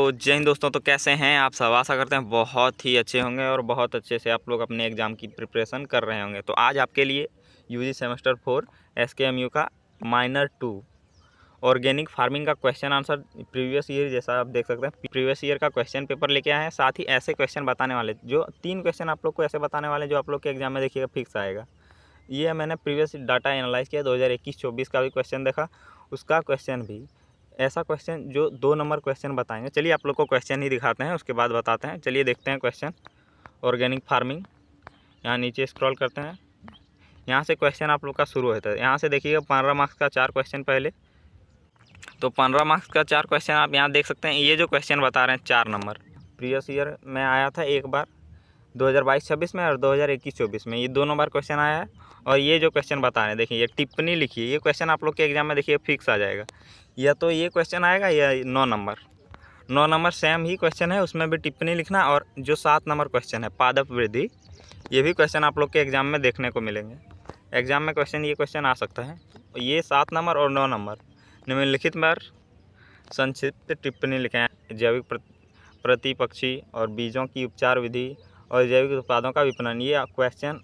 जय हिंद दोस्तों। तो कैसे हैं आप सब? आशा करते हैं बहुत ही अच्छे होंगे और बहुत अच्छे से आप लोग अपने एग्ज़ाम की प्रिपरेशन कर रहे होंगे। तो आज आपके लिए यूजी सेमेस्टर 4 एसकेएमयू का माइनर 2 ऑर्गेनिक फार्मिंग का क्वेश्चन आंसर प्रीवियस ईयर, जैसा आप देख सकते हैं प्रीवियस ईयर का क्वेश्चन पेपर लेके आए हैं। साथ ही ऐसे क्वेश्चन बताने वाले, जो 3 क्वेश्चन आप लोग को ऐसे बताने वाले जो आप लोग के एग्जाम में देखिएगा फिक्स आएगा। ये मैंने प्रीवियस डाटा एनालाइज किया, 2021-24 का भी क्वेश्चन देखा, उसका क्वेश्चन भी ऐसा क्वेश्चन जो 2 नंबर क्वेश्चन बताएंगे। चलिए आप लोग को क्वेश्चन ही दिखाते हैं, उसके बाद बताते हैं। चलिए देखते हैं क्वेश्चन ऑर्गेनिक फार्मिंग। यहाँ नीचे स्क्रॉल करते हैं, यहाँ से क्वेश्चन आप लोग का शुरू होता है। यहाँ से देखिएगा 15 मार्क्स का 4 क्वेश्चन पहले, तो 15 मार्क्स का 4 क्वेश्चन आप यहाँ देख सकते हैं। ये जो क्वेश्चन बता रहे हैं 4 नंबर प्रीवियस ईयर में आया था एक बार 2022-26 में और 2021-24 में, ये दोनों बार क्वेश्चन आया है। और ये जो क्वेश्चन बता रहे हैं, देखिए ये टिप्पणी लिखिए, ये क्वेश्चन आप लोग के एग्जाम में देखिए फिक्स आ जाएगा। या तो ये क्वेश्चन आएगा या 9 नंबर सेम ही क्वेश्चन है, उसमें भी टिप्पणी लिखना। और जो 7 नंबर क्वेश्चन है पादप वृद्धि, ये भी क्वेश्चन आप लोग के एग्जाम में देखने को मिलेंगे। एग्जाम में ये क्वेश्चन आ सकता है। ये 7 नंबर और 9 नंबर निम्नलिखित पर संक्षिप्त टिप्पणी लिखें। जैविक प्रतिपक्षी और बीजों की उपचार विधि और जैविक उत्पादों का विपणन, ये क्वेश्चन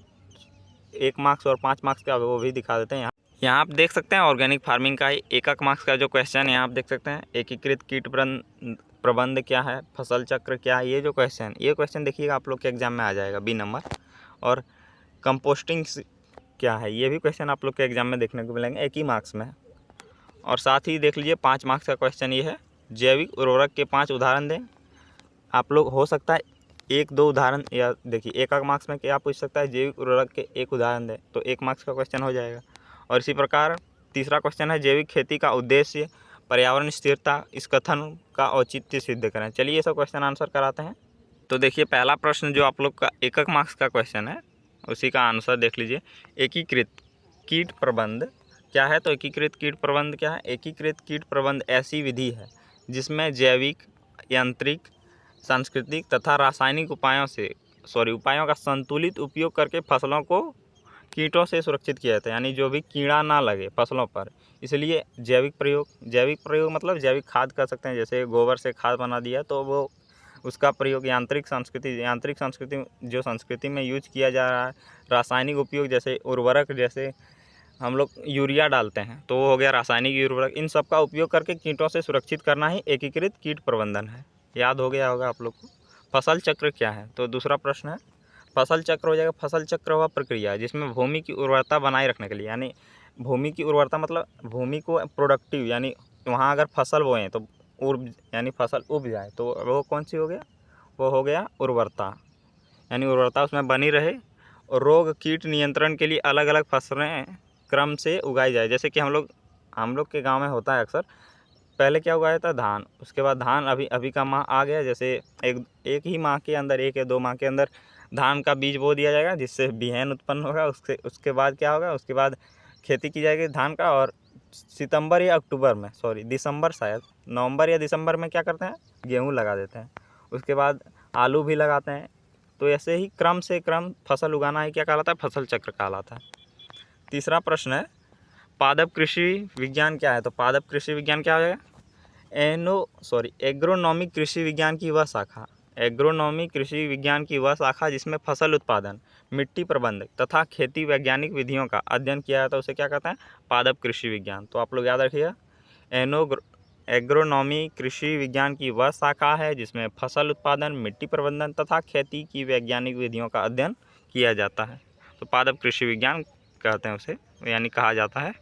1 मार्क्स और 5 मार्क्स का वो भी दिखा देते हैं। यहाँ आप देख सकते हैं ऑर्गेनिक फार्मिंग का 1 मार्क्स का जो क्वेश्चन है, यहाँ आप देख सकते हैं एकीकृत कीट प्रबंध क्या है, फसल चक्र क्या है। ये क्वेश्चन देखिएगा आप लोग के एग्जाम में आ जाएगा बी नंबर। और कंपोस्टिंग क्या है, ये भी क्वेश्चन आप लोग के एग्जाम में देखने को मिलेंगे 1 ही मार्क्स में। और साथ ही देख लीजिए 5 मार्क्स का क्वेश्चन ये है, जैविक उर्वरक के 5 उदाहरण दें। आप लोग हो सकता है 1-2 उदाहरण, या देखिए 1 मार्क्स में क्या पूछ सकता है, जैविक उर्वरक के 1 उदाहरण दें, तो 1 मार्क्स का क्वेश्चन हो जाएगा। और इसी प्रकार तीसरा क्वेश्चन है, जैविक खेती का उद्देश्य पर्यावरण स्थिरता, इस कथन का औचित्य सिद्ध करें। चलिए ये सब क्वेश्चन आंसर कराते हैं। तो देखिए पहला प्रश्न जो आप लोग का 1 मार्क्स का क्वेश्चन है, उसी का आंसर देख लीजिए। एकीकृत कीट प्रबंध क्या है? तो एकीकृत कीट प्रबंध क्या है? एकीकृत कीट प्रबंध ऐसी विधि है जिसमें जैविक, यांत्रिक, सांस्कृतिक तथा रासायनिक उपायों का संतुलित उपयोग करके फसलों को कीटों से सुरक्षित किया जाता है, यानी जो भी कीड़ा ना लगे फसलों पर। इसलिए जैविक प्रयोग मतलब जैविक खाद कर सकते हैं, जैसे गोबर से खाद बना दिया तो वो उसका प्रयोग। यांत्रिक संस्कृति जो संस्कृति में यूज किया जा रहा है। रासायनिक उपयोग जैसे उर्वरक, जैसे हम लोग यूरिया डालते हैं तो वो हो गया रासायनिक उर्वरक। इन सब का उपयोग करके कीटों से सुरक्षित करना ही एकीकृत कीट प्रबंधन है। याद हो गया होगा आप लोग को। फसल चक्र क्या है? तो दूसरा प्रश्न है फसल चक्र हो जाएगा। फसल चक्र वह प्रक्रिया जिसमें भूमि की उर्वरता बनाए रखने के लिए, यानी भूमि की उर्वरता मतलब भूमि को प्रोडक्टिव, यानी वहाँ अगर फसल बोएँ तो यानी फसल उग जाए, तो वो कौन सी हो गया? वो हो गया उर्वरता, यानी उर्वरता उसमें बनी रहे। और रोग कीट नियंत्रण के लिए अलग अलग फसलें क्रम से उगाई जाए। जैसे कि हम लोग के गांव में होता है अक्सर, पहले क्या उगाया था? धान। उसके बाद धान अभी का माह आ गया, जैसे एक ही माह के अंदर, 1 या 2 माह के अंदर धान का बीज बो दिया जाएगा, जिससे बिहन उत्पन्न होगा। उसके बाद क्या होगा? उसके बाद खेती की जाएगी धान का। और सितंबर या अक्टूबर में, दिसंबर, शायद नवंबर या दिसंबर में क्या करते हैं? गेहूँ लगा देते हैं। उसके बाद आलू भी लगाते हैं। तो ऐसे ही क्रम से क्रम फसल उगाना ही क्या कहलाता है? फसल चक्र कहलाता है। तीसरा प्रश्न है, पादप कृषि विज्ञान क्या है? तो पादप कृषि विज्ञान क्या हो जाएगा? एग्रोनॉमिक कृषि विज्ञान की वह शाखा, जिसमें फसल उत्पादन, मिट्टी प्रबंधन तथा खेती वैज्ञानिक विधियों का अध्ययन किया जाता है, उसे क्या कहते हैं? पादप कृषि विज्ञान। तो आप लोग याद रखिएगा, एग्रोनॉमी कृषि विज्ञान की वह शाखा है जिसमें फसल उत्पादन, मिट्टी प्रबंधन तथा खेती की वैज्ञानिक विधियों का अध्ययन किया जाता है। तो पादप कृषि विज्ञान कहते हैं उसे, यानी कहा जाता है।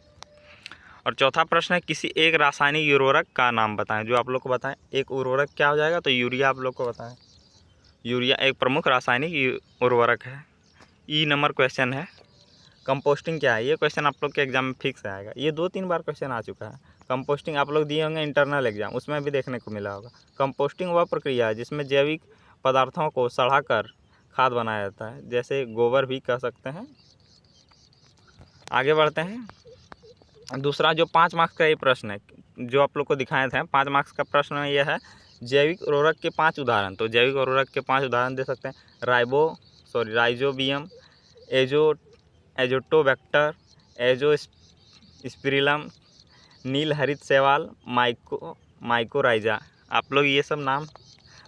और चौथा प्रश्न है, किसी एक रासायनिक उर्वरक का नाम बताएं। जो आप लोग को बताएं, एक उर्वरक क्या हो जाएगा? तो यूरिया आप लोग को बताएं। यूरिया एक प्रमुख रासायनिक उर्वरक है। ई नंबर क्वेश्चन है। कंपोस्टिंग क्या है? ये क्वेश्चन आप लोग के एग्जाम में फिक्स आएगा। ये 2-3 बार क्वेश्चन आ चुका है। कंपोस्टिंग आप लोग दिए होंगे इंटरनल एग्जाम, उसमें भी देखने को मिला होगा। कंपोस्टिंग वह प्रक्रिया है जिसमें जैविक पदार्थों को सड़ाकर खाद बनाया जाता है, जैसे गोबर भी कह सकते हैं। आगे बढ़ते हैं। दूसरा जो 5 मार्क्स का ये प्रश्न है, जो आप लोग को दिखाए थे 5 मार्क्स का प्रश्न में यह है, जैविक उर्वरक के 5 उदाहरण। तो जैविक उर्वरक के 5 उदाहरण दे सकते हैं। राइजोबियम, एजोटोबैक्टर, एजोस्पिरिलम, नील हरित शैवाल, माइकोराइजा आप लोग ये सब नाम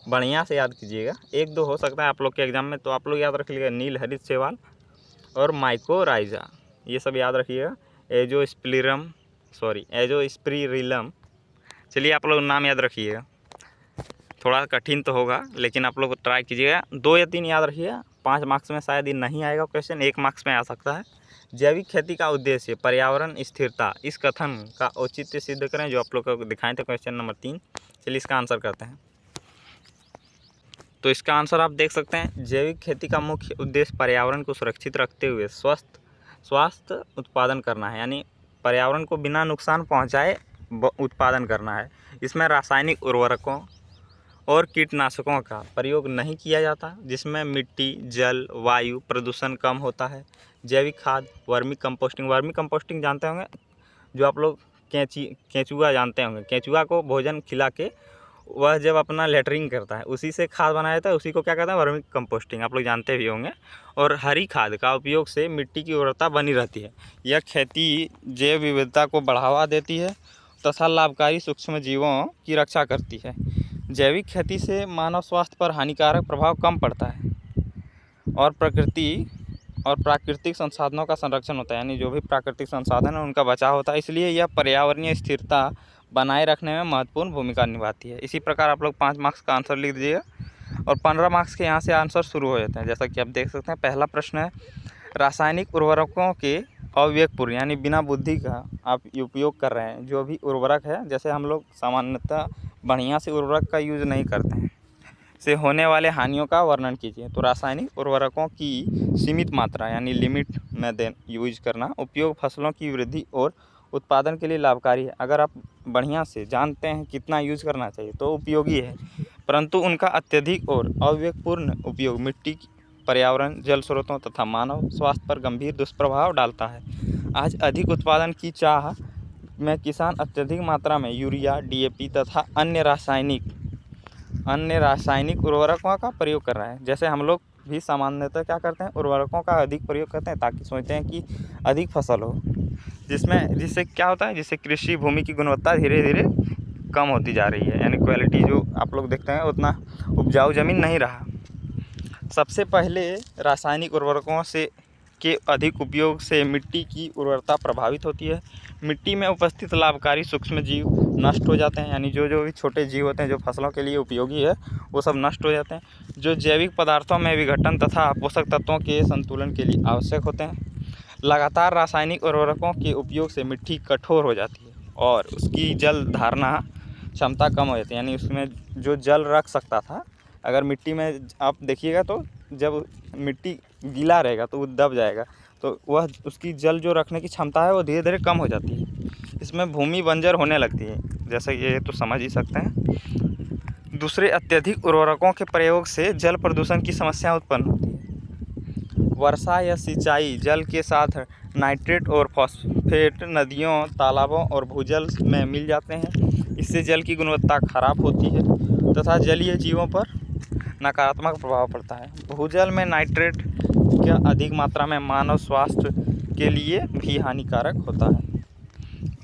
बढ़िया से याद कीजिएगा, 1-2 हो सकता है आप लोग के एग्ज़ाम में, तो आप लोग याद रख लीजिएगा नील हरित शैवाल और माइकोराइजा, ये सब याद रखिएगा। एजोस्पिरिलम, चलिए आप लोग नाम याद रखिएगा, थोड़ा कठिन तो होगा लेकिन आप लोग ट्राई कीजिएगा। 2 या 3 याद रखिएगा, 5 मार्क्स में शायद ये नहीं आएगा क्वेश्चन, 1 मार्क्स में आ सकता है। जैविक खेती का उद्देश्य पर्यावरण स्थिरता, इस कथन का औचित्य सिद्ध करें, जो आप लोग को दिखाए थे क्वेश्चन नंबर 3। चलिए इसका आंसर करते हैं। तो इसका आंसर आप देख सकते हैं, जैविक खेती का मुख्य उद्देश्य पर्यावरण को सुरक्षित रखते हुए स्वास्थ्य उत्पादन करना है, यानी पर्यावरण को बिना नुकसान पहुंचाए उत्पादन करना है। इसमें रासायनिक उर्वरकों और कीटनाशकों का प्रयोग नहीं किया जाता, जिसमें मिट्टी, जल, वायु प्रदूषण कम होता है। जैविक खाद, वर्मी कंपोस्टिंग जानते होंगे, जो आप लोग केंचुआ जानते होंगे, केंचुआ को भोजन खिला के वह जब अपना लेटरिंग करता है उसी से खाद बनाया जाता है, उसी को क्या कहते हैं, वर्मी कंपोस्टिंग, आप लोग जानते भी होंगे। और हरी खाद का उपयोग से मिट्टी की उर्वरता बनी रहती है। यह खेती जैव विविधता को बढ़ावा देती है तथा लाभकारी सूक्ष्म जीवों की रक्षा करती है। जैविक खेती से मानव स्वास्थ्य पर हानिकारक प्रभाव कम पड़ता है और प्राकृतिक संसाधनों का संरक्षण होता है, यानी जो भी प्राकृतिक संसाधन है उनका बचाव होता है। इसलिए यह पर्यावरणीय स्थिरता बनाए रखने में महत्वपूर्ण भूमिका निभाती है। इसी प्रकार आप लोग 5 मार्क्स का आंसर लिख दीजिएगा और 15 मार्क्स के यहाँ से आंसर शुरू हो जाते हैं। जैसा कि आप देख सकते हैं, पहला प्रश्न है, रासायनिक उर्वरकों के अविवेकपूर्ण यानी बिना बुद्धि का आप उपयोग कर रहे हैं। जो भी उर्वरक है, जैसे हम लोग सामान्यतः बढ़िया से उर्वरक का यूज़ नहीं करते हैं, से होने वाले हानियों का वर्णन कीजिए। तो रासायनिक उर्वरकों की सीमित मात्रा यानी लिमिट में यूज करना उपयोग फसलों की वृद्धि और उत्पादन के लिए लाभकारी है। अगर आप बढ़िया से जानते हैं कितना यूज करना चाहिए तो उपयोगी है, परंतु उनका अत्यधिक और अविवेकपूर्ण उपयोग मिट्टी, पर्यावरण, जल स्रोतों तथा मानव स्वास्थ्य पर गंभीर दुष्प्रभाव डालता है। आज अधिक उत्पादन की चाह में किसान अत्यधिक मात्रा में यूरिया, DAP तथा अन्य रासायनिक उर्वरकों का प्रयोग कर रहे हैं। जैसे हम लोग भी सामान्यतः क्या करते हैं, उर्वरकों का अधिक प्रयोग करते हैं ताकि सोचते हैं कि अधिक फसल हो, जिससे क्या होता है, जिससे कृषि भूमि की गुणवत्ता धीरे धीरे कम होती जा रही है, यानी क्वालिटी जो आप लोग देखते हैं उतना उपजाऊ ज़मीन नहीं रहा। सबसे पहले रासायनिक उर्वरकों के अधिक उपयोग से मिट्टी की उर्वरता प्रभावित होती है। मिट्टी में उपस्थित लाभकारी सूक्ष्म जीव नष्ट हो जाते हैं, यानी जो भी छोटे जीव होते हैं जो फसलों के लिए उपयोगी है वो सब नष्ट हो जाते हैं, जो जैविक पदार्थों में विघटन तथा पोषक तत्वों के संतुलन के लिए आवश्यक होते हैं। लगातार रासायनिक उर्वरकों के उपयोग से मिट्टी कठोर हो जाती है और उसकी जल धारणा क्षमता कम हो जाती है, यानी उसमें जो जल रख सकता था, अगर मिट्टी में आप देखिएगा तो जब मिट्टी गीला रहेगा तो वो दब जाएगा, तो वह उसकी जल जो रखने की क्षमता है वो धीरे धीरे कम हो जाती है। इसमें भूमि बंजर होने लगती है, जैसा ये तो समझ ही सकते हैं। दूसरे, अत्यधिक उर्वरकों के प्रयोग से जल प्रदूषण की समस्या उत्पन्न होती है। वर्षा या सिंचाई जल के साथ नाइट्रेट और फॉस्फेट नदियों, तालाबों और भूजल में मिल जाते हैं। इससे जल की गुणवत्ता खराब होती है तथा जलीय जीवों पर नकारात्मक प्रभाव पड़ता है। भूजल में नाइट्रेट का अधिक मात्रा में मानव स्वास्थ्य के लिए भी हानिकारक होता है।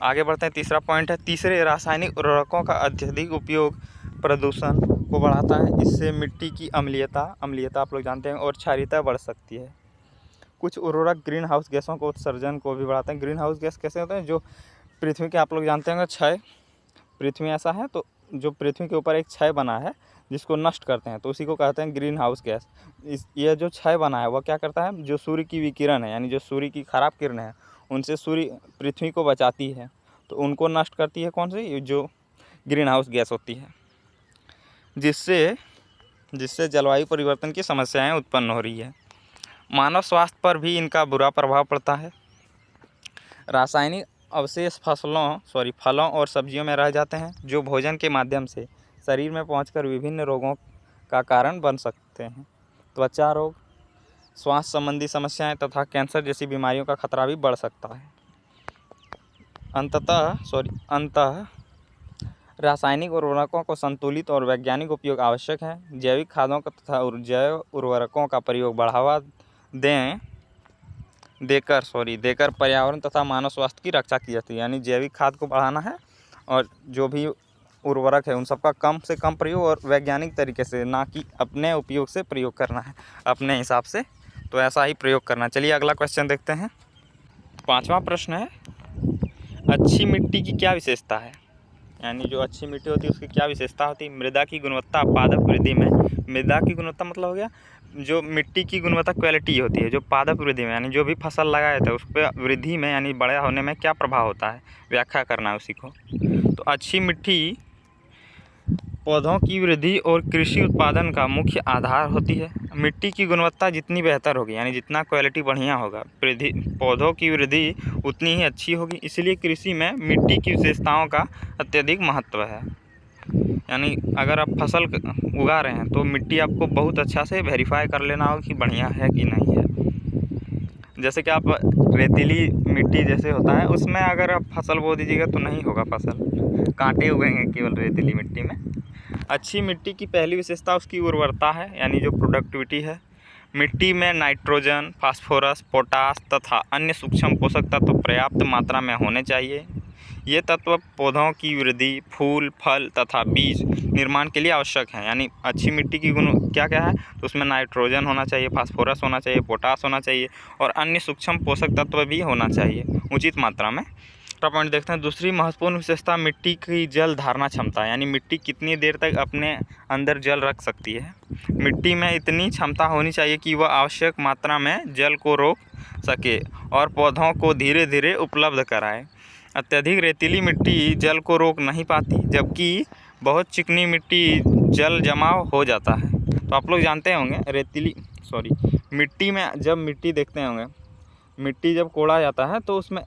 आगे बढ़ते हैं, तीसरा पॉइंट है, तीसरे, रासायनिक उर्वरकों का अत्यधिक उपयोग प्रदूषण को बढ़ाता है। इससे मिट्टी की अम्लीयता आप लोग जानते हैं और क्षारीयता बढ़ सकती है। कुछ उर्वरक ग्रीन हाउस गैसों को उत्सर्जन को भी बढ़ाते हैं। ग्रीन हाउस गैस कैसे होते हैं, जो पृथ्वी के आप लोग जानते होंगे क्षय, पृथ्वी ऐसा है तो जो पृथ्वी के ऊपर एक क्षय बना है जिसको नष्ट करते हैं, तो उसी को कहते हैं ग्रीन हाउस गैस। यह जो क्षय बना है वह क्या करता है, जो सूर्य की विकिरण है, यानी जो सूर्य की खराब किरणें हैं उनसे सूर्य पृथ्वी को बचाती है, तो उनको नष्ट करती है। कौन सी, जो ग्रीन हाउस गैस होती है, जिससे जलवायु परिवर्तन की समस्याएं उत्पन्न हो रही है। मानव स्वास्थ्य पर भी इनका बुरा प्रभाव पड़ता है। रासायनिक अवशेष फलों और सब्जियों में रह जाते हैं, जो भोजन के माध्यम से शरीर में पहुंचकर विभिन्न रोगों का कारण बन सकते हैं। त्वचा रोग, श्वास संबंधी समस्याएं तथा कैंसर जैसी बीमारियों का खतरा भी बढ़ सकता है। अंततः रासायनिक उर्वरकों को संतुलित और वैज्ञानिक उपयोग आवश्यक है। जैविक खादों का तथा जैव उर्वरकों का प्रयोग बढ़ावा देकर पर्यावरण तथा मानव स्वास्थ्य की रक्षा की जाती है, यानी जैविक खाद को बढ़ाना है और जो भी उर्वरक है उन सबका कम से कम प्रयोग और वैज्ञानिक तरीके से, ना कि अपने उपयोग से प्रयोग करना है अपने हिसाब से, तो ऐसा ही प्रयोग करना। चलिए अगला क्वेश्चन देखते हैं। 5वां प्रश्न है, अच्छी मिट्टी की क्या विशेषता है? यानी जो अच्छी मिट्टी होती है उसकी क्या विशेषता होती है? मृदा की गुणवत्ता पादप वृद्धि में, मृदा की गुणवत्ता मतलब हो गया जो मिट्टी की गुणवत्ता क्वालिटी होती है, जो पादप वृद्धि में यानी जो भी फसल लगाया था उस पर वृद्धि में यानी बड़ा होने में क्या प्रभाव होता है, व्याख्या करना है उसी को। तो अच्छी मिट्टी पौधों की वृद्धि और कृषि उत्पादन का मुख्य आधार होती है। मिट्टी की गुणवत्ता जितनी बेहतर होगी यानी जितना क्वालिटी बढ़िया होगा, पौधों की वृद्धि उतनी ही अच्छी होगी। इसलिए कृषि में मिट्टी की विशेषताओं का अत्यधिक महत्व है। यानी अगर आप फसल उगा रहे हैं तो मिट्टी आपको बहुत अच्छा से वेरीफाई कर लेना होगा कि बढ़िया है कि नहीं है। जैसे कि आप रेतीली मिट्टी जैसे होता है उसमें अगर आप फसल बो दीजिएगा तो नहीं होगा फसल, कांटे उगेंगे केवल रेतीली मिट्टी में। अच्छी मिट्टी की पहली विशेषता उसकी उर्वरता है, यानी जो प्रोडक्टिविटी है। मिट्टी में नाइट्रोजन, फास्फोरस, पोटास तथा अन्य सूक्ष्म पोषक तत्व पर्याप्त मात्रा में होने चाहिए। ये तत्व पौधों की वृद्धि, फूल, फल तथा बीज निर्माण के लिए आवश्यक हैं। यानी अच्छी मिट्टी की गुण क्या क्या है, तो उसमें नाइट्रोजन होना चाहिए, फास्फोरस होना चाहिए, पोटास होना चाहिए और अन्य सूक्ष्म पोषक तत्व भी होना चाहिए उचित मात्रा में। पॉइंट देखते हैं। दूसरी महत्वपूर्ण विशेषता मिट्टी की जल धारणा क्षमता, यानी मिट्टी कितनी देर तक अपने अंदर जल रख सकती है। मिट्टी में इतनी क्षमता होनी चाहिए कि वह आवश्यक मात्रा में जल को रोक सके और पौधों को धीरे धीरे उपलब्ध कराए। अत्यधिक रेतीली मिट्टी जल को रोक नहीं पाती, जबकि बहुत चिकनी मिट्टी जल जमाव हो जाता है। तो आप लोग जानते होंगे मिट्टी में जब मिट्टी देखते होंगे, मिट्टी जब कोड़ा जाता है तो उसमें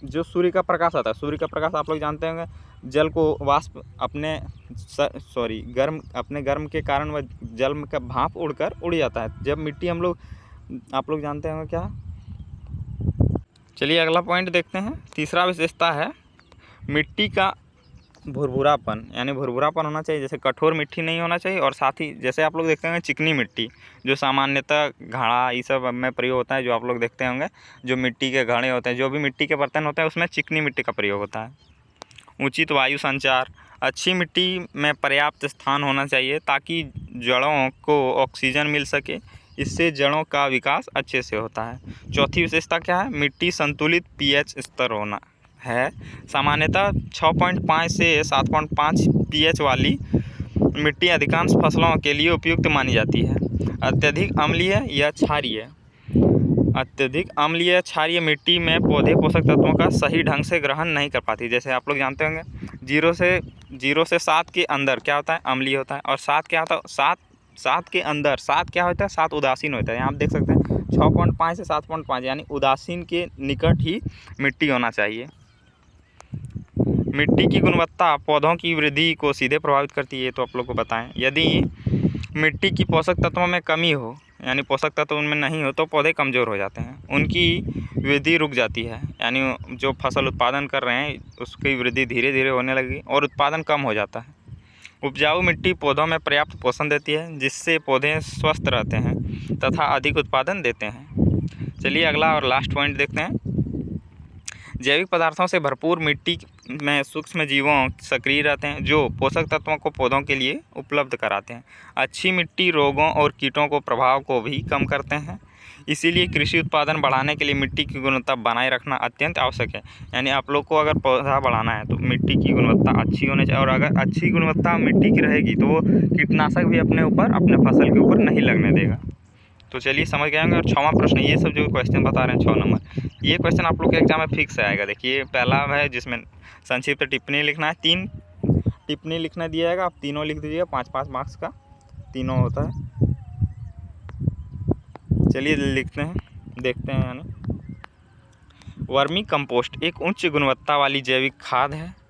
जो सूर्य का प्रकाश आता है, सूर्य का प्रकाश आप लोग जानते होंगे जल को वाष्प अपने गर्म के कारण वह जल का भाप उड़कर उड़ जाता है जब मिट्टी आप लोग जानते होंगे क्या। चलिए अगला पॉइंट देखते हैं। तीसरा विशेषता है मिट्टी का भुरभुरापन, यानी भुरभुरापन होना चाहिए। जैसे कठोर मिट्टी नहीं होना चाहिए और साथ ही जैसे आप लोग देखते होंगे चिकनी मिट्टी जो सामान्यतः घड़ा ये सब में प्रयोग होता है, जो आप लोग देखते होंगे जो मिट्टी के घड़े होते हैं, जो भी मिट्टी के बर्तन होते हैं उसमें चिकनी मिट्टी का प्रयोग होता है। उचित वायु संचार, अच्छी मिट्टी में पर्याप्त स्थान होना चाहिए ताकि जड़ों को ऑक्सीजन मिल सके, इससे जड़ों का विकास अच्छे से होता है। चौथी विशेषता क्या है, मिट्टी संतुलित पीएच स्तर होना है। सामान्यतः 6.5 से 7.5 पीएच वाली मिट्टी अधिकांश फसलों के लिए उपयुक्त मानी जाती है। अत्यधिक अम्लीय क्षारीय मिट्टी में पौधे पोषक तत्वों का सही ढंग से ग्रहण नहीं कर पाती। जैसे आप लोग जानते होंगे 0 से 7 के अंदर क्या होता है, अम्लीय होता है, और 7 क्या होता है, 7 के अंदर 7 क्या होता है, 7 उदासीन होता है। यहाँ आप देख सकते हैं 6.5 से 7.5 यानी उदासीन के निकट ही मिट्टी होना चाहिए। मिट्टी की गुणवत्ता पौधों की वृद्धि को सीधे प्रभावित करती है, तो आप लोग को बताएं। यदि मिट्टी की पोषक तत्वों में कमी हो, यानी पोषक तत्व उनमें नहीं हो, तो पौधे कमज़ोर हो जाते हैं, उनकी वृद्धि रुक जाती है। यानी जो फसल उत्पादन कर रहे हैं उसकी वृद्धि धीरे धीरे होने लगी और उत्पादन कम हो जाता है। उपजाऊ मिट्टी पौधों में पर्याप्त पोषण देती है, जिससे पौधे स्वस्थ रहते हैं तथा अधिक उत्पादन देते हैं। चलिए अगला और लास्ट पॉइंट देखते हैं। जैविक पदार्थों से भरपूर मिट्टी में सूक्ष्म जीवों सक्रिय रहते हैं, जो पोषक तत्वों को पौधों के लिए उपलब्ध कराते हैं। अच्छी मिट्टी रोगों और कीटों को प्रभाव को भी कम करते हैं। इसीलिए कृषि उत्पादन बढ़ाने के लिए मिट्टी की गुणवत्ता बनाए रखना अत्यंत आवश्यक है। यानी आप लोग को अगर पौधा बढ़ाना है तो मिट्टी की गुणवत्ता अच्छी होनी चाहिए, और अगर अच्छी गुणवत्ता मिट्टी की रहेगी तो वो कीटनाशक भी अपने फसल के ऊपर नहीं लगने देगा। तो चलिए समझ गए होंगे। और 6वां प्रश्न, ये सब जो क्वेश्चन बता रहे हैं 6 नंबर, ये क्वेश्चन आप लोग के एग्जाम में फिक्स आएगा। देखिए पहला है जिसमें संक्षिप्त टिप्पणी लिखना है, 3 टिप्पणी लिखना दिया जाएगा, आप तीनों लिख दीजिएगा, 5-5 मार्क्स का तीनों होता है। चलिए लिखते हैं, देखते हैं। यानी वर्मी कंपोस्ट एक उच्च गुणवत्ता वाली जैविक खाद है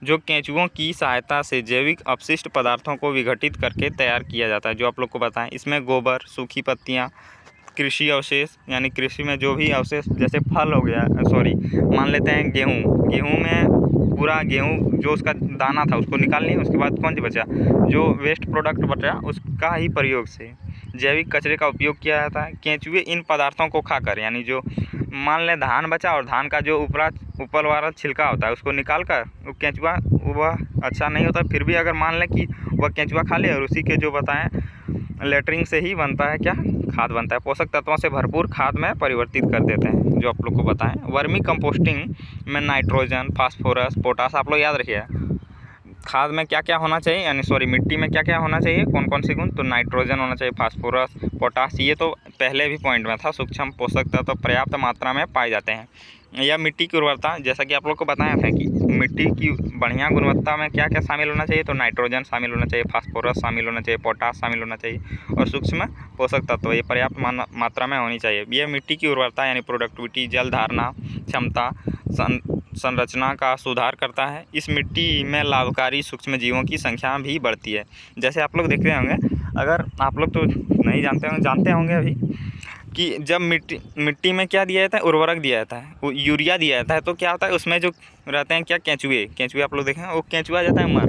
जो केंचुओं की सहायता से जैविक अपशिष्ट पदार्थों को विघटित करके तैयार किया जाता है, जो आप लोग को बताएं। इसमें गोबर, सूखी पत्तियां, कृषि अवशेष, यानी कृषि में जो भी अवशेष, जैसे फल हो गया, मान लेते हैं गेहूँ में पूरा गेहूँ जो उसका दाना था उसको निकाल लिया, उसके बाद कौन सी बचा, जो वेस्ट प्रोडक्ट बचा उसका ही प्रयोग से जैविक कचरे का उपयोग किया जाता है। केंचुए इन पदार्थों को खाकर, यानी जो मान लें धान बचा और धान का जो ऊपर वाला छिलका होता है उसको निकाल कर वो केंचुआ वह अच्छा नहीं होता, फिर भी अगर मान लें कि वह केंचुआ खा ले और उसी के जो बताएं लेटरिंग से ही बनता है क्या, खाद बनता है, पोषक तत्वों से भरपूर खाद में परिवर्तित कर देते हैं, जो आप लोग को बताएं। वर्मी कंपोस्टिंग में नाइट्रोजन, फास्फोरस, पोटास, आप लोग याद रखिए खाद में क्या क्या होना चाहिए, यानी सॉरी मिट्टी में क्या क्या होना चाहिए, कौन कौन सी गुण, तो नाइट्रोजन होना चाहिए, फास्फोरस, पोटास, ये तो पहले भी पॉइंट में था। सूक्ष्म पोषक तत्व पर्याप्त मात्रा में पाए जाते हैं। या मिट्टी की उर्वरता, जैसा कि आप लोग को बताया था कि मिट्टी की बढ़िया गुणवत्ता में क्या क्या शामिल होना चाहिए, तो नाइट्रोजन शामिल होना चाहिए, फास्फोरस शामिल होना चाहिए, पोटास शामिल होना चाहिए और सूक्ष्म पोषक तत्व ये पर्याप्त मात्रा में होनी चाहिए। यह मिट्टी की उर्वरता यानी प्रोडक्टिविटी, जल धारणा क्षमता, संरचना का सुधार करता है। इस मिट्टी में लाभकारी सूक्ष्म जीवों की संख्या भी बढ़ती है। जैसे आप लोग देख रहे होंगे, अगर आप लोग तो नहीं जानते होंगे अभी कि जब मिट्टी में क्या दिया जाता है, उर्वरक दिया जाता है, वो यूरिया दिया जाता है, तो क्या होता है उसमें जो रहते हैं क्या, केंचुए आप लोग देखें, वो केंचुआ जाता है मर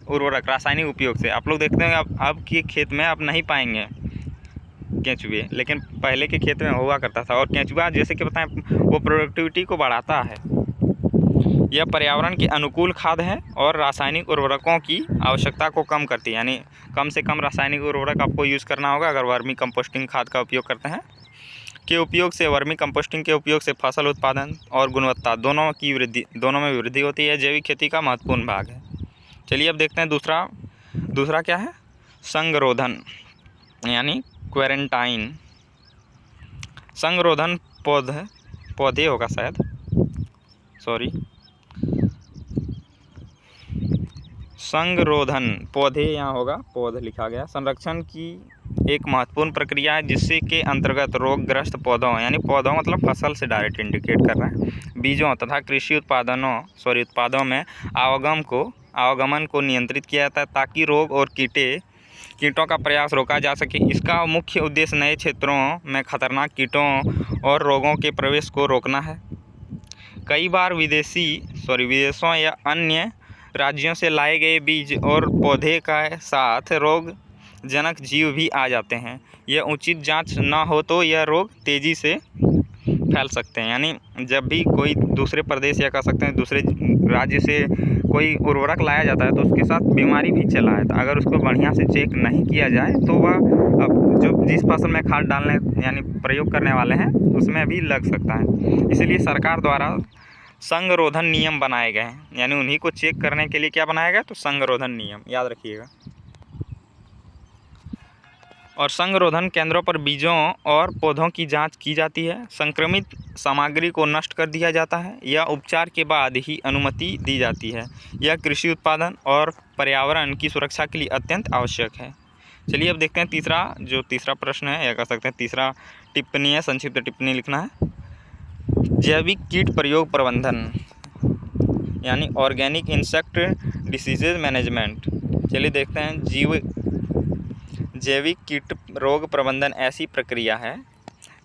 उर्वरक रासायनिक उपयोग से। आप लोग देखते हैं अब के खेत में आप नहीं पाएंगे केंचुए, लेकिन पहले के खेत में हुआ करता था। और केंचुआ जैसे कि बताएं वो प्रोडक्टिविटी को बढ़ाता है। यह पर्यावरण के अनुकूल खाद है और रासायनिक उर्वरकों की आवश्यकता को कम करती है, यानी कम से कम रासायनिक उर्वरक आपको यूज़ करना होगा अगर वर्मी कंपोस्टिंग खाद का उपयोग करते हैं। वर्मी कंपोस्टिंग के उपयोग से फसल उत्पादन और गुणवत्ता दोनों में वृद्धि होती है। जैविक खेती का महत्वपूर्ण भाग है। चलिए अब देखते हैं दूसरा क्या है, संगरोधन यानी क्वारंटाइन। संगरोधन पौधे होगा शायद, सॉरी, संगरोधन पौधे यहाँ होगा, पौध लिखा गया, संरक्षण की एक महत्वपूर्ण प्रक्रिया है जिससे के अंतर्गत रोगग्रस्त पौधों, यानी पौधों मतलब फसल से डायरेक्ट इंडिकेट कर रहा है, बीजों तथा कृषि उत्पादों में आवागमन को नियंत्रित किया जाता है ताकि रोग और कीटों का प्रयास रोका जा सके। इसका मुख्य उद्देश्य नए क्षेत्रों में खतरनाक कीटों और रोगों के प्रवेश को रोकना है। कई बार विदेशों या अन्य राज्यों से लाए गए बीज और पौधे के साथ रोगजनक जीव भी आ जाते हैं। यह उचित जांच न हो तो यह रोग तेज़ी से फैल सकते हैं, यानी जब भी कोई दूसरे प्रदेश या कह सकते हैं दूसरे राज्य से कोई उर्वरक लाया जाता है तो उसके साथ बीमारी भी चला है, तो अगर उसको बढ़िया से चेक नहीं किया जाए तो वह जो जिस फसल में खाद डालने यानी प्रयोग करने वाले हैं उसमें भी लग सकता है। इसीलिए सरकार द्वारा संगरोधन नियम बनाए गए हैं, यानी उन्हीं को चेक करने के लिए क्या बनाया गया, तो संगरोधन नियम याद रखिएगा। और संगरोधन केंद्रों पर बीजों और पौधों की जांच की जाती है। संक्रमित सामग्री को नष्ट कर दिया जाता है या उपचार के बाद ही अनुमति दी जाती है। यह कृषि उत्पादन और पर्यावरण की सुरक्षा के लिए अत्यंत आवश्यक है। चलिए अब देखते हैं तीसरा प्रश्न है, या कह सकते हैं तीसरा टिप्पणी है, संक्षिप्त टिप्पणी लिखना है। जैविक कीट प्रयोग प्रबंधन यानी ऑर्गेनिक इंसेक्ट डिसीजेज मैनेजमेंट। चलिए देखते हैं, जैविक कीट रोग प्रबंधन ऐसी प्रक्रिया है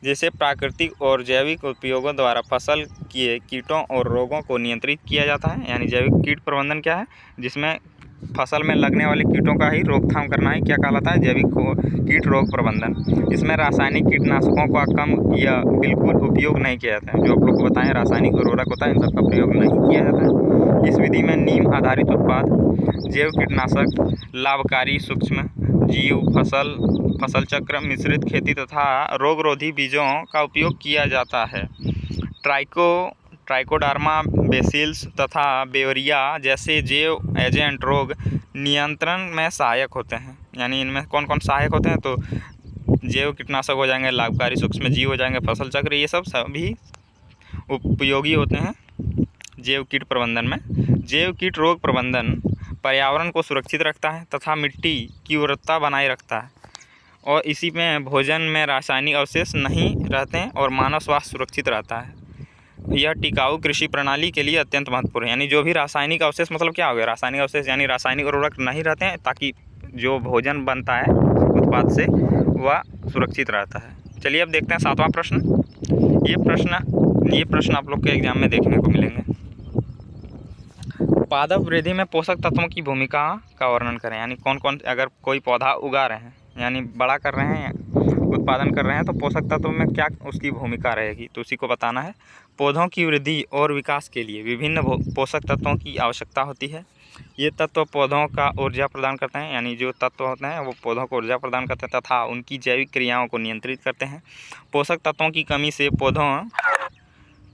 जिसे प्राकृतिक और जैविक उपयोगों द्वारा फसल के कीटों और रोगों को नियंत्रित किया जाता है। यानी जैविक कीट प्रबंधन क्या है, जिसमें फसल में लगने वाले कीटों का ही रोकथाम करना है, क्या कहलाता है, जैविक कीट रोग प्रबंधन। इसमें रासायनिक कीटनाशकों का कम या बिल्कुल उपयोग नहीं किया जाता है। जो आप लोग को बताएं रासायनिक उर्वरक होता है इन सबका प्रयोग नहीं किया जाता है। इस विधि में नीम आधारित उत्पाद, जैव कीटनाशक, लाभकारी सूक्ष्म जीव, फसल चक्र, मिश्रित खेती तथा रोगरोधी बीजों का उपयोग किया जाता है। ट्राइकोडर्मा बेसिलस तथा बेवरिया जैसे जैव एजेंट रोग नियंत्रण में सहायक होते हैं। यानी इनमें कौन कौन सहायक होते हैं, तो जैव कीटनाशक हो जाएंगे, लाभकारी सूक्ष्म जीव हो जाएंगे, फसल चक्र, ये सब सभी उपयोगी होते हैं जैव कीट प्रबंधन में। जैव कीट रोग प्रबंधन पर्यावरण को सुरक्षित रखता है तथा मिट्टी की उर्वरता बनाए रखता है, और इसी में भोजन में रासायनिक अवशेष नहीं रहते हैं और मानव स्वास्थ्य सुरक्षित रहता है। यह टिकाऊ कृषि प्रणाली के लिए अत्यंत महत्वपूर्ण है। यानी जो भी रासायनिक अवशेष, मतलब क्या हो गया, रासायनिक अवशेष यानी रासायनिक उर्वरक नहीं रहते हैं, ताकि जो भोजन बनता है उत्पाद से वह सुरक्षित रहता है। चलिए अब देखते हैं सातवां प्रश्न। ये प्रश्न आप लोग के एग्जाम में देखने को मिलेंगे। पादप वृद्धि में पोषक तत्वों की भूमिका का वर्णन करें। यानी कौन कौन, अगर कोई पौधा उगा रहे हैं यानी बड़ा कर रहे हैं उत्पादन कर रहे हैं तो पोषक तत्वों में क्या उसकी भूमिका रहेगी, तो उसी को बताना है। पौधों की वृद्धि और विकास के लिए विभिन्न पोषक तत्वों की आवश्यकता होती है। ये तत्व पौधों का ऊर्जा प्रदान करते हैं, यानी जो तत्व होते हैं वो पौधों को ऊर्जा प्रदान करते हैं तथा उनकी जैविक क्रियाओं को नियंत्रित करते हैं। पोषक तत्वों की कमी से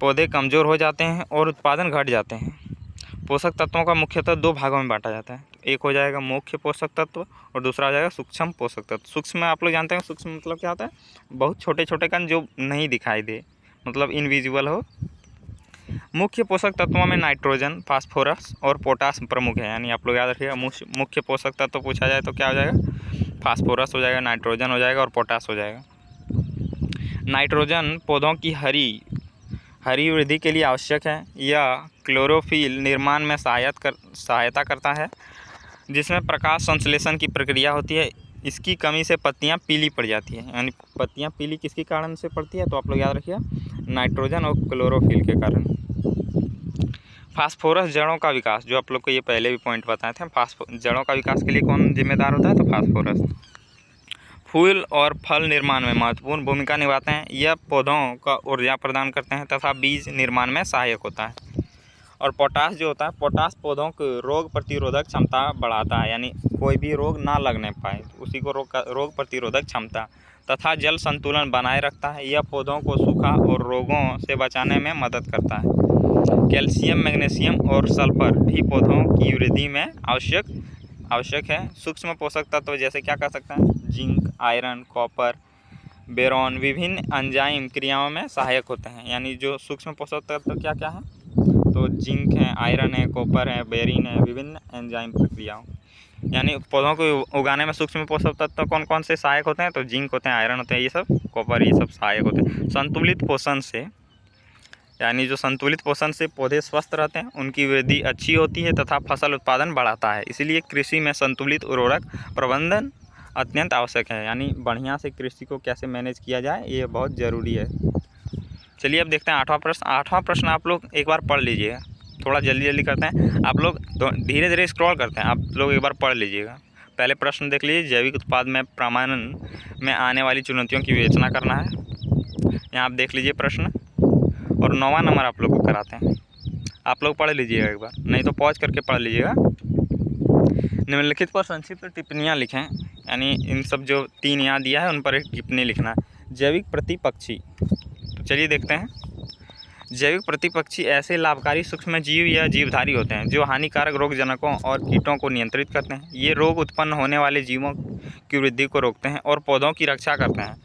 पौधे कमज़ोर हो जाते हैं और उत्पादन घट जाते हैं। पोषक तत्वों का मुख्यतः 2 भागों में बांटा जाता है। तो एक हो जाएगा मुख्य पोषक तत्व और दूसरा हो जाएगा सूक्ष्म पोषक तत्व। सूक्ष्म में आप लोग जानते हैं सूक्ष्म मतलब क्या होता है, बहुत छोटे छोटे कण जो नहीं दिखाई दे, मतलब इनविजिबल हो। मुख्य पोषक तत्वों में नाइट्रोजन, फास्फोरस और पोटास प्रमुख है, यानी आप लोग याद रखिएगा मुख्य पोषक तत्व पूछा जाए तो क्या हो जाएगा, फास्फोरस हो जाएगा, नाइट्रोजन हो जाएगा और पोटास हो जाएगा। नाइट्रोजन पौधों की हरी वृद्धि के लिए आवश्यक है। यह क्लोरोफिल निर्माण में सहायता करता है, जिसमें प्रकाश संश्लेषण की प्रक्रिया होती है। इसकी कमी से पत्तियां पीली पड़ जाती है, यानी पत्तियां पीली किसके कारण से पड़ती है, तो आप लोग याद रखिए नाइट्रोजन और क्लोरोफिल के कारण। फास्फोरस जड़ों का विकास, जो आप लोग को ये पहले भी पॉइंट बताए थे, जड़ों का विकास के लिए कौन जिम्मेदार होता है, तो फास्फोरस। फूल और फल निर्माण में महत्वपूर्ण भूमिका निभाते हैं। यह पौधों का ऊर्जा प्रदान करते हैं तथा बीज निर्माण में सहायक होता है। और पोटास जो होता है, पोटास पौधों को रोग प्रतिरोधक क्षमता बढ़ाता है, यानी कोई भी रोग ना लगने पाए, उसी को रोग प्रतिरोधक क्षमता तथा जल संतुलन बनाए रखता है। यह पौधों को सूखा और रोगों से बचाने में मदद करता है। कैल्शियम, मैग्नीशियम और सल्फर भी पौधों की वृद्धि में आवश्यक है। सूक्ष्म पोषक तत्व जैसे क्या कर सकते हैं, जिंक, आयरन, कॉपर, बोरॉन विभिन्न एंजाइम क्रियाओं में सहायक होते हैं। यानी जो सूक्ष्म पोषक तत्व क्या क्या है, तो जिंक है, आयरन है, कॉपर है, बेरिन है, विभिन्न एंजाइम प्रक्रियाओं, यानी पौधों को उगाने में सूक्ष्म पोषक तत्व कौन कौन से सहायक होते हैं, तो जिंक होते हैं, आयरन होते हैं, ये सब कॉपर, ये सब सहायक होते हैं। संतुलित पोषण से, यानी जो संतुलित पोषण से पौधे स्वस्थ रहते हैं, उनकी वृद्धि अच्छी होती है तथा फसल उत्पादन बढ़ाता है। इसीलिए कृषि में संतुलित उर्वरक प्रबंधन अत्यंत आवश्यक है, यानी बढ़िया से कृषि को कैसे मैनेज किया जाए ये बहुत ज़रूरी है। चलिए अब देखते हैं 8वां प्रश्न। 8वां प्रश्न आप लोग एक बार पढ़ लीजिएगा, थोड़ा जल्दी करते हैं, आप लोग धीरे धीरे स्क्रॉल करते हैं, आप लोग एक बार पढ़ लीजिएगा। पहले प्रश्न देख लीजिए, जैविक उत्पाद में प्रमाणन में आने वाली चुनौतियों की विवेचना करना है। यहाँ आप देख लीजिए प्रश्न, और 9वां नंबर आप लोग को कराते हैं, आप लोग पढ़ लीजिएगा एक बार, नहीं तो पॉज करके पढ़ लीजिएगा। निम्नलिखित पर संक्षिप्त टिप्पणियाँ लिखें, यानी इन सब जो 3 यहाँ दिया है उन पर एक टिप्पणी लिखना है। जैविक प्रतिपक्षी, तो चलिए देखते हैं। जैविक प्रतिपक्षी ऐसे लाभकारी सूक्ष्म जीव या जीवधारी होते हैं जो हानिकारक रोगजनकों और कीटों को नियंत्रित करते हैं। ये रोग उत्पन्न होने वाले जीवों की वृद्धि को रोकते हैं और पौधों की रक्षा करते हैं।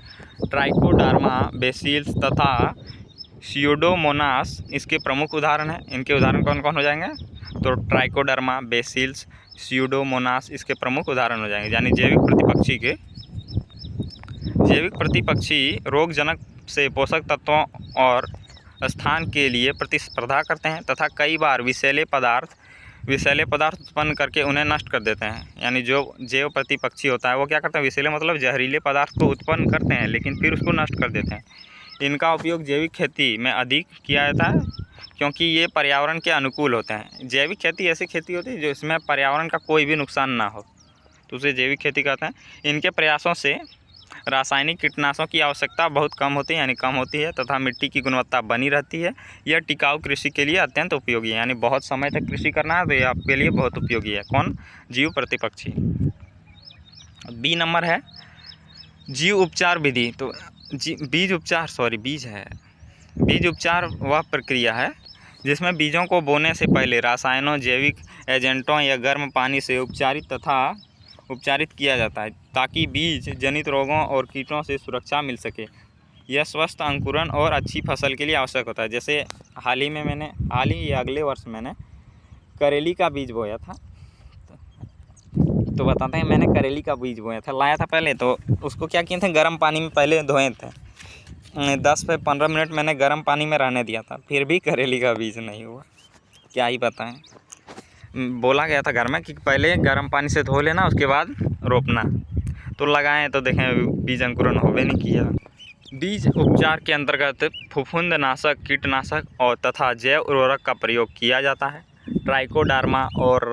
ट्राइकोडर्मा, बेसिलस तथा स्यूडोमोनास इसके प्रमुख उदाहरण हैं। इनके उदाहरण कौन कौन हो जाएंगे, तो ट्राइकोडर्मा, बेसिलस, स्यूडोमोनास इसके प्रमुख उदाहरण हो जाएंगे। यानी जैविक प्रतिपक्षी रोगजनक से पोषक तत्वों और स्थान के लिए प्रतिस्पर्धा करते हैं तथा कई बार विषैले पदार्थ उत्पन्न करके उन्हें नष्ट कर देते हैं। यानी जो जैव प्रतिपक्षी होता है वो क्या करते हैं, विषैले मतलब जहरीले पदार्थ को उत्पन्न करते हैं लेकिन फिर उसको नष्ट कर देते हैं। इनका उपयोग जैविक खेती में अधिक किया जाता है क्योंकि ये पर्यावरण के अनुकूल होते हैं। जैविक खेती ऐसी खेती होती है जो इसमें पर्यावरण का कोई भी नुकसान ना हो, तो उसे जैविक खेती कहते हैं। इनके प्रयासों से रासायनिक कीटनाशकों की आवश्यकता बहुत कम होती है, यानी कम होती है, तथा मिट्टी की गुणवत्ता बनी रहती है। यह टिकाऊ कृषि के लिए अत्यंत उपयोगी है, यानी बहुत समय तक कृषि करना है तो ये आपके लिए बहुत उपयोगी है। कौन, जीव प्रतिपक्षी। बी नंबर है जीव उपचार विधि। तो बीज उपचार वह प्रक्रिया है जिसमें बीजों को बोने से पहले रासायनों, जैविक एजेंटों या गर्म पानी से उपचारित किया जाता है ताकि बीज जनित रोगों और कीटों से सुरक्षा मिल सके। यह स्वस्थ अंकुरण और अच्छी फसल के लिए आवश्यक होता है। जैसे हाल ही या अगले वर्ष मैंने करेली का बीज बोया था, तो बताते हैं, मैंने करेली का बीज बोया था, लाया था पहले, तो उसको क्या किए थे, गर्म पानी में पहले धोए थे, 10 से 15 मिनट मैंने गर्म पानी में रहने दिया था, फिर भी करेली का बीज नहीं हुआ। क्या ही बताएं, बोला गया था घर में कि पहले गर्म पानी से धो लेना उसके बाद रोपना, तो लगाएं तो देखें बीज अंकुरण होवे नहीं किया। बीज उपचार के अंतर्गत फफूंदनाशक, कीटनाशक और तथा जैव उर्वरक का प्रयोग किया जाता है। ट्राइकोडर्मा और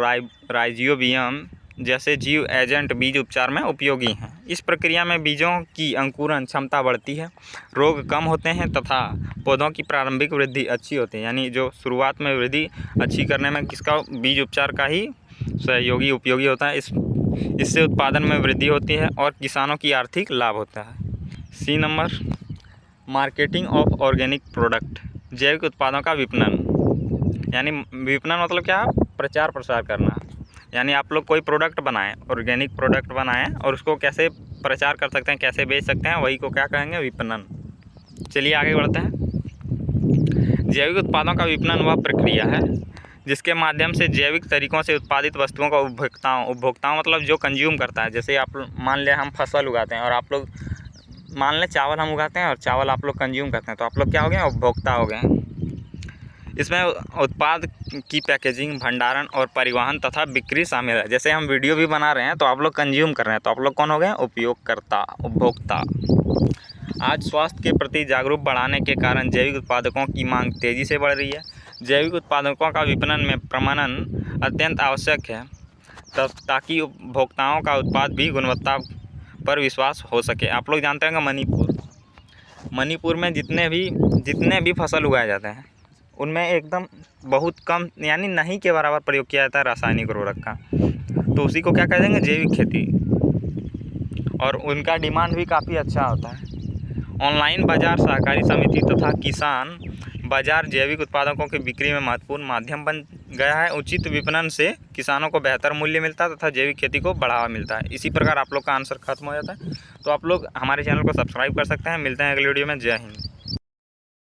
राइजोबियम जैसे जीव एजेंट बीज उपचार में उपयोगी हैं। इस प्रक्रिया में बीजों की अंकुरण क्षमता बढ़ती है, रोग कम होते हैं तथा पौधों की प्रारंभिक वृद्धि अच्छी होती है। यानी जो शुरुआत में वृद्धि अच्छी करने में किसका, बीज उपचार का ही सहयोगी उपयोगी होता है। इससे उत्पादन में वृद्धि होती है और किसानों की आर्थिक लाभ होता है। C number, marketing of organic product, जैविक उत्पादों का विपणन। यानी विपणन मतलब क्या, प्रचार प्रसार करना। यानी आप लोग कोई प्रोडक्ट बनाएं, ऑर्गेनिक प्रोडक्ट बनाएं और उसको कैसे प्रचार कर सकते हैं, कैसे बेच सकते हैं, वही को क्या कहेंगे, विपणन। चलिए आगे बढ़ते हैं। जैविक उत्पादों का विपणन वह प्रक्रिया है जिसके माध्यम से जैविक तरीकों से उत्पादित वस्तुओं का उपभोक्ताओं मतलब जो कंज्यूम करता है। जैसे आप मान लें हम फसल उगाते हैं और आप लोग मान लें चावल हम उगाते हैं और चावल आप लोग कंज्यूम करते हैं, तो आप लोग क्या हो गए, उपभोक्ता हो गए। इसमें उत्पाद की पैकेजिंग, भंडारण और परिवहन तथा बिक्री शामिल है। जैसे हम वीडियो भी बना रहे हैं तो आप लोग कंज्यूम कर रहे हैं, तो आप लोग कौन हो गए, उपयोगकर्ता, उपभोक्ता। आज स्वास्थ्य के प्रति जागरूक बढ़ाने के कारण जैविक उत्पादकों की मांग तेज़ी से बढ़ रही है। जैविक उत्पादकों का विपणन में प्रमाणन अत्यंत आवश्यक है ताकि उपभोक्ताओं का उत्पाद भी गुणवत्ता पर विश्वास हो सके। आप लोग जानते होंगे मणिपुर में जितने भी फसल उगाए जाते हैं उनमें एकदम बहुत कम यानी नहीं के बराबर प्रयोग किया जाता है रासायनिक उर्वरक का, तो उसी को क्या कह देंगे, जैविक खेती। और उनका डिमांड भी काफ़ी अच्छा होता है। ऑनलाइन बाजार, सहकारी समिति तथा किसान बाजार जैविक उत्पादकों की बिक्री में महत्वपूर्ण माध्यम बन गया है। उचित विपणन से किसानों को बेहतर मूल्य मिलता है तथा जैविक खेती को बढ़ावा मिलता है। इसी प्रकार आप लोग का आंसर खत्म हो जाता है। तो आप लोग हमारे चैनल को सब्सक्राइब कर सकते हैं। मिलते हैं अगली वीडियो में। जय हिंद।